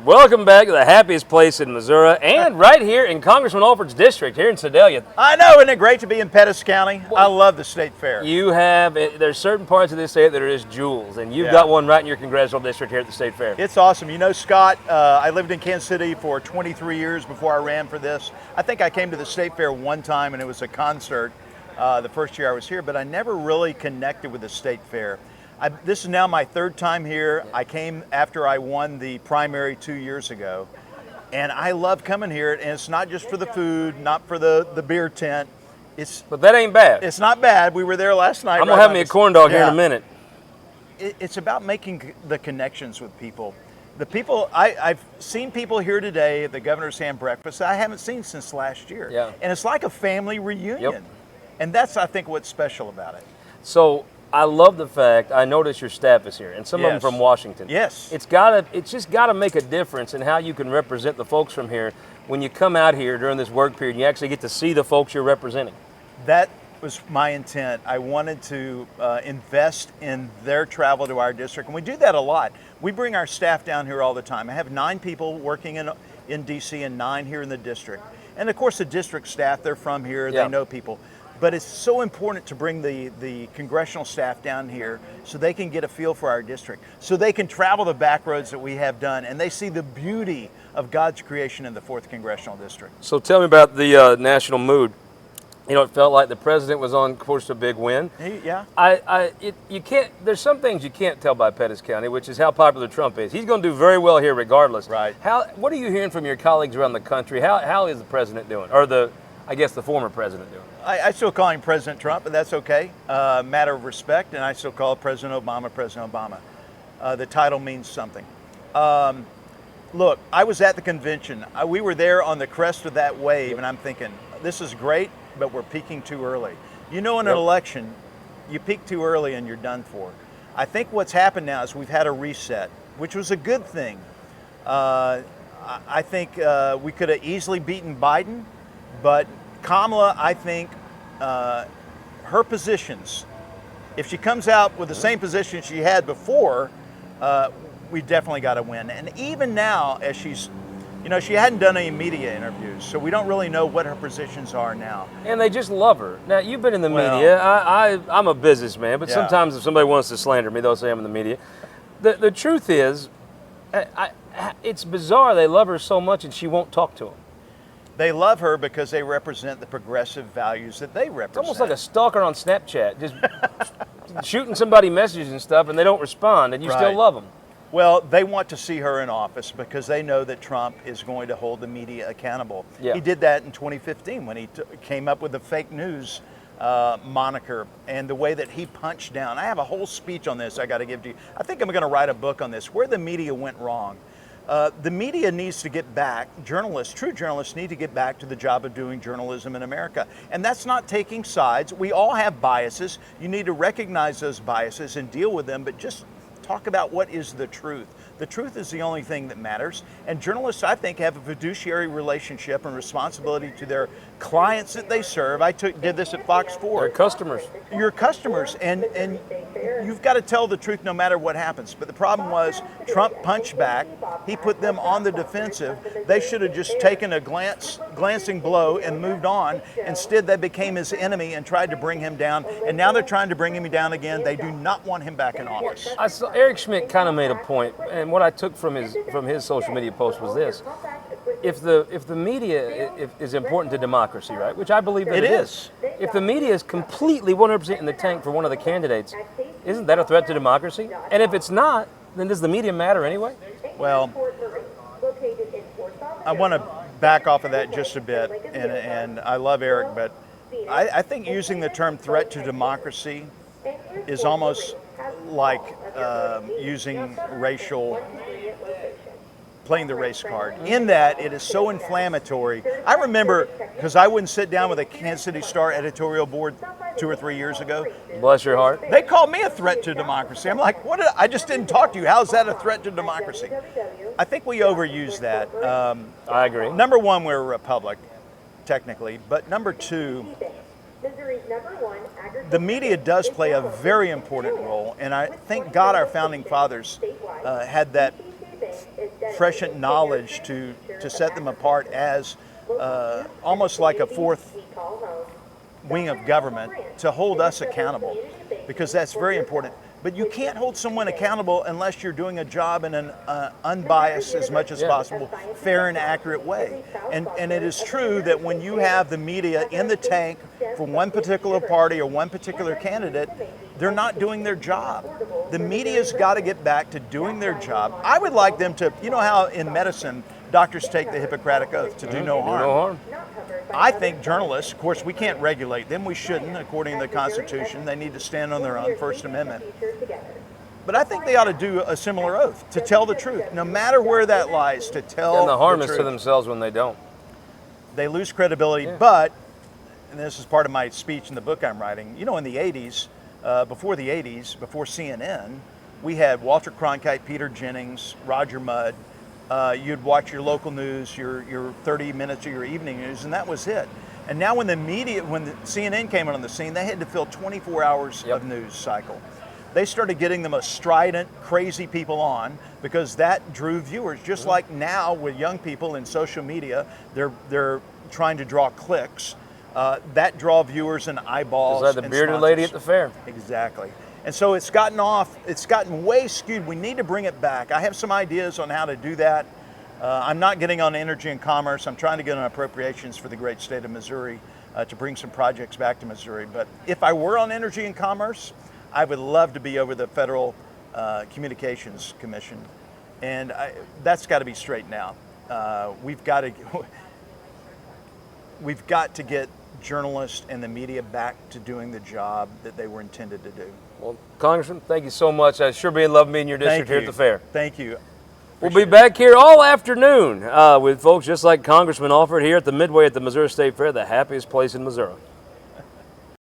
Welcome back to the happiest place in Missouri and right here in Congressman Alford's district here in Sedalia. I know, isn't it great to be in Pettis County? I love the state fair. There's certain parts of this state that are just jewels, and you've got one right in your congressional district here at the state fair. It's awesome. You know, Scott, I lived in Kansas City for 23 years before I ran for this. I think I came to the state fair one time and it was a concert the first year I was here, but I never really connected with the state fair. This is now my third time here. I came after I won the primary 2 years ago, and I love coming here. And it's not just for the food, not for the beer tent. But that ain't bad. It's not bad. We were there last night. I'm gonna have me a corn dog here in a minute. It's about making the connections with people. The people I've seen people here today at the Governor's Hand Breakfast that I haven't seen since last year. Yeah. And it's like a family reunion. Yep. And that's, I think, what's special about it. So I love the fact, I notice your staff is here, and some of them from Washington. Yes. It's just gotta make a difference in how you can represent the folks from here when you come out here during this work period and you actually get to see the folks you're representing. That was my intent. I wanted to invest in their travel to our district, and we do that a lot. We bring our staff down here all the time. I have 9 people working in DC and 9 here in the district. And of course the district staff, they're from here, they know people. But it's so important to bring the congressional staff down here so they can get a feel for our district, so they can travel the back roads that we have done, and they see the beauty of God's creation in the 4th Congressional District. So tell me about the national mood. You know, it felt like the president was on course to a big win. Yeah. You can't. There's some things you can't tell by Pettis County, which is how popular Trump is. He's going to do very well here, regardless. Right. What are you hearing from your colleagues around the country? How is the president doing, or the former president doing? I still call him President Trump, but that's okay. Matter of respect, and I still call President Obama. The title means something. Look, I was at the convention. We were there on the crest of that wave, and I'm thinking, this is great, but we're peaking too early. You know, in an election, you peak too early and you're done for. I think what's happened now is we've had a reset, which was a good thing. I think we could have easily beaten Biden, but Kamala, I think, her positions, if she comes out with the same position she had before, we definitely got to win. And even now, as she's, you know, she hadn't done any media interviews, so we don't really know what her positions are now. And they just love her. Now, you've been in the media. I'm a businessman, but sometimes if somebody wants to slander me, they'll say I'm in the media. The truth is, it's bizarre. They love her so much, and she won't talk to them. They love her because they represent the progressive values that they represent. It's almost like a stalker on Snapchat, just shooting somebody messages and stuff, and they don't respond, and you still love them. Well, they want to see her in office because they know that Trump is going to hold the media accountable. Yeah. He did that in 2015 when he came up with the fake news moniker and the way that he punched down. I have a whole speech on this I got to give to you. I think I'm going to write a book on this, where the media went wrong. The media needs to get back, true journalists need to get back to the job of doing journalism in America. And that's not taking sides. We all have biases. You need to recognize those biases and deal with them, but just talk about what is the truth. The truth is the only thing that matters. And journalists, I think, have a fiduciary relationship and responsibility to their clients that they serve. I did this at Fox 4. Their customers. Your customers. And you've got to tell the truth no matter what happens. But the problem was Trump punched back. He put them on the defensive. They should have just taken a glancing blow and moved on. Instead, they became his enemy and tried to bring him down. And now they're trying to bring him down again. They do not want him back in office. I saw Eric Schmidt kind of made a point, and what I took from his social media post was this: if the media is important to democracy, right? Which I believe that it is. If the media is completely 100% in the tank for one of the candidates, isn't that a threat to democracy? And if it's not, then does the media matter anyway? Well, I want to back off of that just a bit, and I love Eric, but I think using the term threat to democracy is almost like using playing the race card, in that it is so inflammatory. I remember, because I wouldn't sit down with a Kansas City Star editorial board 2 or 3 years ago. Bless your heart. They called me a threat to democracy. I'm like, I just didn't talk to you. How's that a threat to democracy? I think we overuse that. I agree. Number one, we're a republic, technically, but number two, the media does play a very important role, and I thank God our founding fathers had that sufficient knowledge to set them apart as almost like a fourth wing of government to hold us accountable, because that's very important. But you can't hold someone accountable unless you're doing a job in an unbiased, as much as possible, fair and accurate way. And it is true that when you have the media in the tank for one particular party or one particular candidate, they're not doing their job. The media's got to get back to doing their job. I would like them to, you know how in medicine, doctors take the Hippocratic Oath to do no harm. No harm. I think journalists, of course, we can't regulate them. We shouldn't, according to the Constitution. They need to stand on their own, First Amendment. But I think they ought to do a similar oath, to tell the truth, no matter where that lies, to tell And the harm the is to truth. themselves when they don't. They lose credibility, but, and this is part of my speech in the book I'm writing, you know, in the 80s, before CNN, we had Walter Cronkite, Peter Jennings, Roger Mudd. You'd watch your local news, your 30 minutes of your evening news, and that was it. And now when the CNN came on the scene, they had to fill 24 hours of news cycle. They started getting the most strident, crazy people on because that drew viewers. Just like now with young people in social media, they're trying to draw clicks. That draw viewers and eyeballs. Just like the bearded lady at the fair. Exactly. And so it's gotten way skewed. We need to bring it back. I have some ideas on how to do that. I'm not getting on energy and commerce. I'm trying to get on appropriations for the great state of Missouri to bring some projects back to Missouri. But if I were on energy and commerce, I would love to be over the Federal Communications Commission. And that's got to be straightened out. We've got to get journalists and the media back to doing the job that they were intended to do. Well, Congressman, thank you so much. I sure been loving being in your district here at the fair. Thank you. We'll be back here all afternoon with folks just like Congressman Alford here at the Midway at the Missouri State Fair, the happiest place in Missouri.